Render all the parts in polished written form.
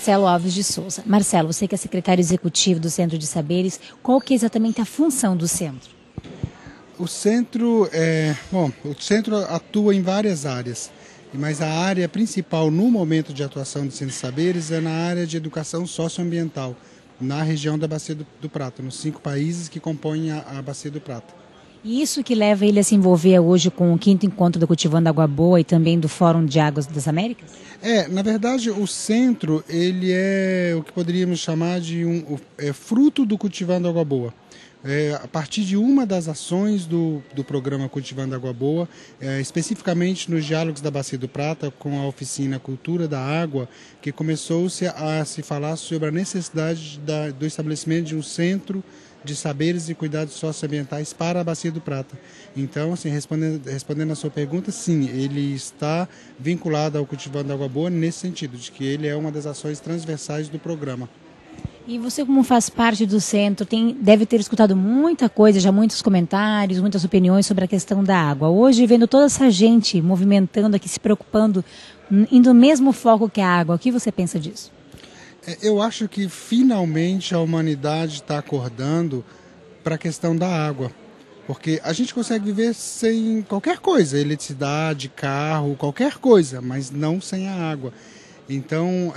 Marcelo Alves de Souza. Marcelo, você que é secretário executivo do Centro de Saberes, qual que é exatamente a função do centro? O centro atua em várias áreas, mas a área principal no momento de atuação do Centro de Saberes é na área de educação socioambiental, na região da Bacia do Prata, nos 5 países que compõem a Bacia do Prata. E isso que leva ele a se envolver hoje com o 5º encontro do Cultivando Água Boa e também do Fórum de Águas das Américas? Na verdade, o centro ele é o que poderíamos chamar de fruto do Cultivando Água Boa. A partir de uma das ações do programa Cultivando Água Boa, especificamente nos diálogos da Bacia do Prata, com a oficina Cultura da Água, que começou-se a se falar sobre a necessidade do estabelecimento de um centro de saberes e cuidados socioambientais para a Bacia do Prata. Então, assim, respondendo a sua pergunta, sim, ele está vinculado ao Cultivando Água Boa nesse sentido, de que ele é uma das ações transversais do programa. E você, como faz parte do centro, deve ter escutado muita coisa, já muitos comentários, muitas opiniões sobre a questão da água. Hoje, vendo toda essa gente movimentando aqui, se preocupando, indo no mesmo foco que a água, o que você pensa disso? Eu acho que finalmente a humanidade está acordando para a questão da água. Porque a gente consegue viver sem qualquer coisa, eletricidade, carro, qualquer coisa, mas não sem a água. Então,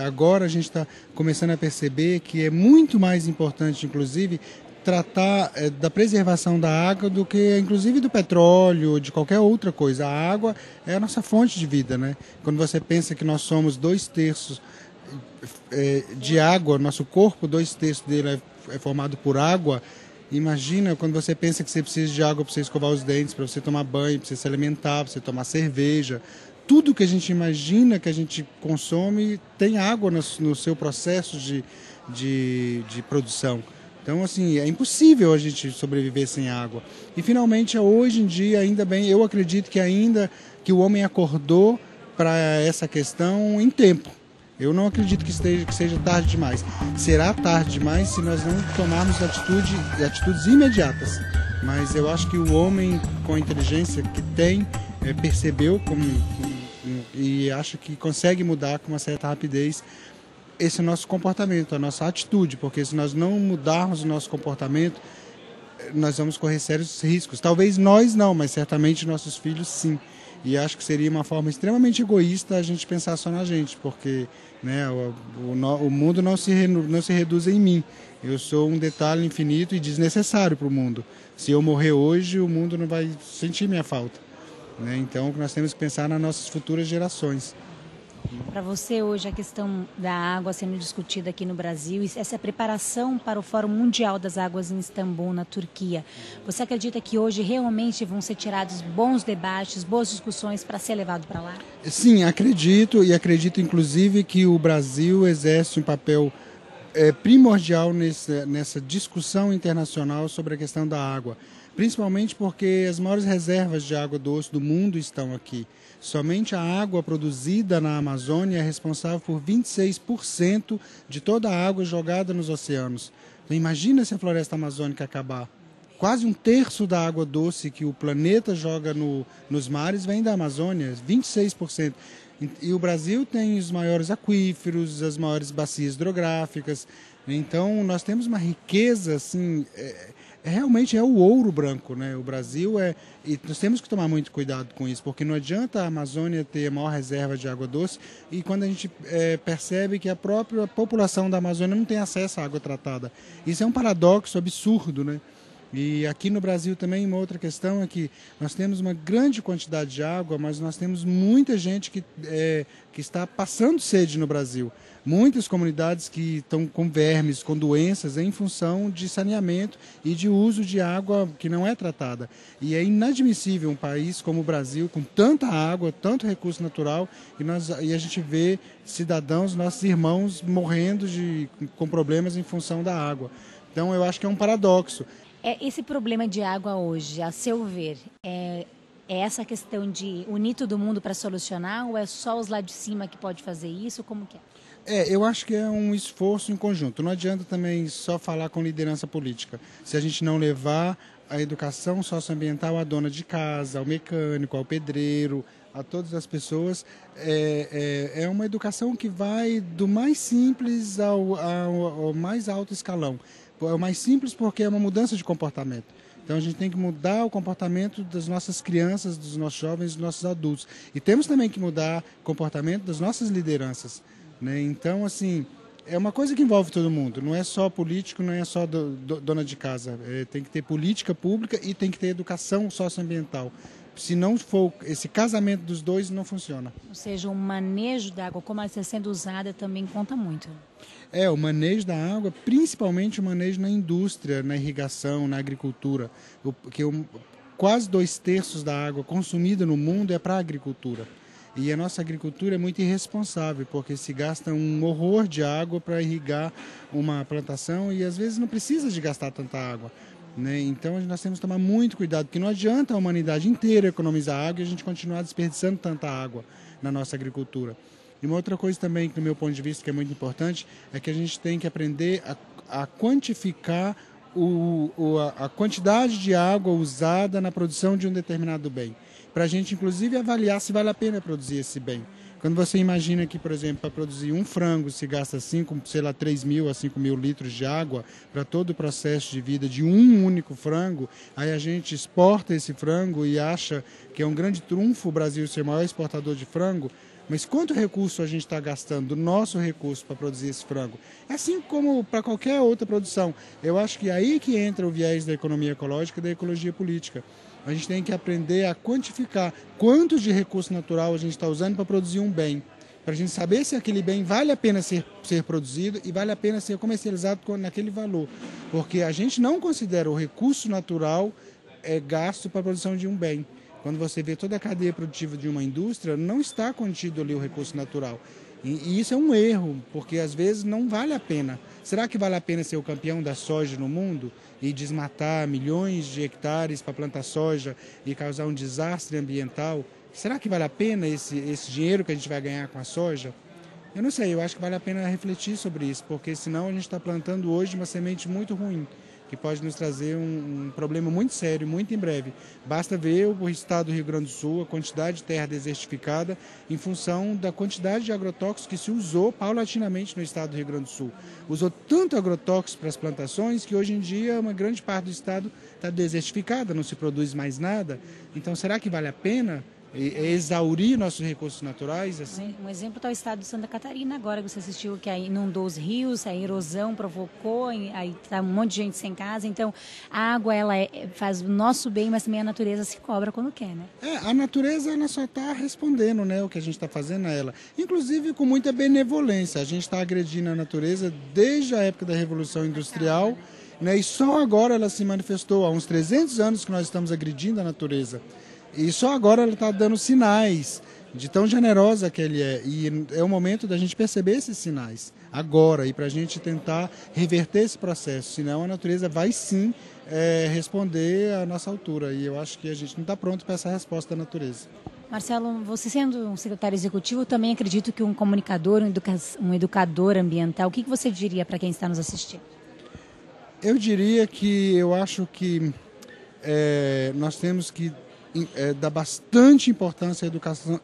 agora a gente está começando a perceber que é muito mais importante, inclusive, tratar da preservação da água do que, inclusive, do petróleo ou de qualquer outra coisa. A água é a nossa fonte de vida, né? Quando você pensa que nós somos 2/3 de água, nosso corpo, 2/3 dele é formado por água. Imagina quando você pensa que você precisa de água para você escovar os dentes, para você tomar banho, para você se alimentar, para você tomar cerveja. Tudo que a gente imagina que a gente consome tem água no seu processo de produção. Então, assim, é impossível a gente sobreviver sem água. E, finalmente, hoje em dia, ainda bem, eu acredito que ainda que o homem acordou para essa questão em tempo. Eu não acredito que seja tarde demais. Será tarde demais se nós não tomarmos atitudes imediatas. Mas eu acho que o homem, com a inteligência que tem, percebeu e acho que consegue mudar com uma certa rapidez esse nosso comportamento, a nossa atitude, porque se nós não mudarmos o nosso comportamento, nós vamos correr sérios riscos. Talvez nós não, mas certamente nossos filhos sim. E acho que seria uma forma extremamente egoísta a gente pensar só na gente, porque né, o mundo não se reduz em mim. Eu sou um detalhe infinito e desnecessário para o mundo. Se eu morrer hoje, o mundo não vai sentir minha falta. Né? Então, nós temos que pensar nas nossas futuras gerações. Para você hoje a questão da água sendo discutida aqui no Brasil, essa preparação para o Fórum Mundial das Águas em Istambul, na Turquia, você acredita que hoje realmente vão ser tirados bons debates, boas discussões para ser levado para lá? Sim, acredito, e acredito inclusive que o Brasil exerce um papel primordial nessa discussão internacional sobre a questão da água. Principalmente porque as maiores reservas de água doce do mundo estão aqui. Somente a água produzida na Amazônia é responsável por 26% de toda a água jogada nos oceanos. Então, imagina se a floresta amazônica acabar. Quase 1/3 da água doce que o planeta joga nos mares vem da Amazônia, 26%. E o Brasil tem os maiores aquíferos, as maiores bacias hidrográficas. Então, nós temos uma riqueza, assim, realmente é o ouro branco, né? O Brasil e nós temos que tomar muito cuidado com isso, porque não adianta a Amazônia ter a maior reserva de água doce e quando a gente percebe que a própria população da Amazônia não tem acesso à água tratada. Isso é um paradoxo absurdo, né? E aqui no Brasil também uma outra questão é que nós temos uma grande quantidade de água, mas nós temos muita gente que está passando sede no Brasil. Muitas comunidades que estão com vermes, com doenças em função de saneamento e de uso de água que não é tratada. E é inadmissível um país como o Brasil, com tanta água, tanto recurso natural, e a gente vê cidadãos, nossos irmãos, morrendo com problemas em função da água. Então eu acho que é um paradoxo. Esse problema de água hoje, a seu ver, é essa questão de unir todo mundo para solucionar ou é só os lá de cima que pode fazer isso? Como que é? Eu acho que é um esforço em conjunto. Não adianta também só falar com liderança política. Se a gente não levar a educação socioambiental à dona de casa, ao mecânico, ao pedreiro, a todas as pessoas. É uma educação que vai do mais simples ao mais alto escalão. É o mais simples porque é uma mudança de comportamento. Então a gente tem que mudar o comportamento das nossas crianças, dos nossos jovens, dos nossos adultos. E temos também que mudar o comportamento das nossas lideranças, né? Então, assim, é uma coisa que envolve todo mundo. Não é só político, não é só dona de casa. Tem que ter política pública e tem que ter educação socioambiental. Se não for esse casamento dos dois, não funciona. Ou seja, o manejo da água, como ela está sendo usada, também conta muito. O manejo da água, principalmente o manejo na indústria, na irrigação, na agricultura. Porque quase 2/3 da água consumida no mundo é para a agricultura. E a nossa agricultura é muito irresponsável, porque se gasta um horror de água para irrigar uma plantação e às vezes não precisa de gastar tanta água, né? Então nós temos que tomar muito cuidado, porque não adianta a humanidade inteira economizar água e a gente continuar desperdiçando tanta água na nossa agricultura. E uma outra coisa também, que do meu ponto de vista, que é muito importante, é que a gente tem que aprender a quantificar a quantidade de água usada na produção de um determinado bem. Para a gente, inclusive, avaliar se vale a pena produzir esse bem. Quando você imagina que, por exemplo, para produzir um frango se gasta 3.000 a 5.000 litros de água para todo o processo de vida de um único frango, aí a gente exporta esse frango e acha que é um grande trunfo o Brasil ser o maior exportador de frango. Mas quanto recurso a gente está gastando, do nosso recurso, para produzir esse frango? Assim como para qualquer outra produção. Eu acho que é aí que entra o viés da economia ecológica e da ecologia política. A gente tem que aprender a quantificar quanto de recurso natural a gente está usando para produzir um bem. Para a gente saber se aquele bem vale a pena ser produzido e vale a pena ser comercializado naquele valor. Porque a gente não considera o recurso natural gasto para a produção de um bem. Quando você vê toda a cadeia produtiva de uma indústria, não está contido ali o recurso natural. E isso é um erro, porque às vezes não vale a pena. Será que vale a pena ser o campeão da soja no mundo e desmatar milhões de hectares para plantar soja e causar um desastre ambiental? Será que vale a pena esse dinheiro que a gente vai ganhar com a soja? Eu não sei, eu acho que vale a pena refletir sobre isso, porque senão a gente está plantando hoje uma semente muito ruim, que pode nos trazer um problema muito sério, muito em breve. Basta ver o estado do Rio Grande do Sul, a quantidade de terra desertificada em função da quantidade de agrotóxicos que se usou paulatinamente no estado do Rio Grande do Sul. Usou tanto agrotóxico para as plantações que hoje em dia uma grande parte do estado está desertificada, não se produz mais nada. Então será que vale a pena exaurir nossos recursos naturais? Assim? Um exemplo está o estado de Santa Catarina agora, que você assistiu, que aí inundou os rios, a erosão provocou, aí está um monte de gente sem casa. Então a água ela faz o nosso bem, mas também a natureza se cobra quando quer, né? A natureza ela só está respondendo, né, o que a gente está fazendo a ela, inclusive com muita benevolência. A gente está agredindo a natureza desde a época da Revolução Industrial, né, e só agora ela se manifestou. Há uns 300 anos que nós estamos agredindo a natureza. E só agora ela está dando sinais de tão generosa que ele é. E é o momento da gente perceber esses sinais agora e para a gente tentar reverter esse processo. Senão a natureza vai sim responder à nossa altura. E eu acho que a gente não está pronto para essa resposta da natureza. Marcelo, você sendo um secretário executivo, eu também acredito que um comunicador, um educador ambiental, o que você diria para quem está nos assistindo? Eu diria que eu acho que nós temos que dá bastante importância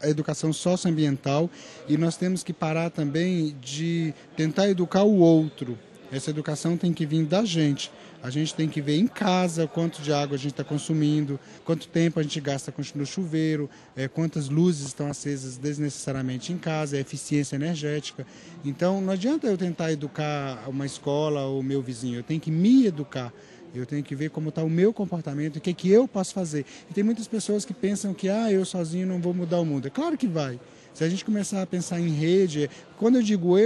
à educação socioambiental e nós temos que parar também de tentar educar o outro. Essa educação tem que vir da gente. A gente tem que ver em casa quanto de água a gente está consumindo, quanto tempo a gente gasta no chuveiro, quantas luzes estão acesas desnecessariamente em casa, a eficiência energética. Então não adianta eu tentar educar uma escola ou o meu vizinho, eu tenho que me educar. Eu tenho que ver como está o meu comportamento, o que eu posso fazer. E tem muitas pessoas que pensam que eu sozinho não vou mudar o mundo. É claro que vai. Se a gente começar a pensar em rede, quando eu digo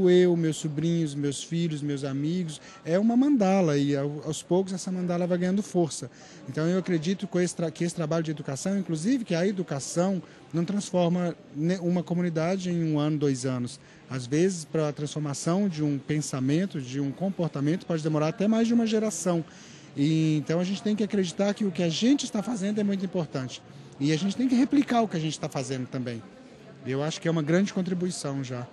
eu, meus sobrinhos, meus filhos, meus amigos, é uma mandala e aos poucos essa mandala vai ganhando força. Então eu acredito que esse trabalho de educação, inclusive que a educação não transforma uma comunidade em 1 ano, 2 anos. Às vezes, para a transformação de um pensamento, de um comportamento, pode demorar até mais de uma geração. E, então a gente tem que acreditar que o que a gente está fazendo é muito importante. E a gente tem que replicar o que a gente está fazendo também. Eu acho que é uma grande contribuição já.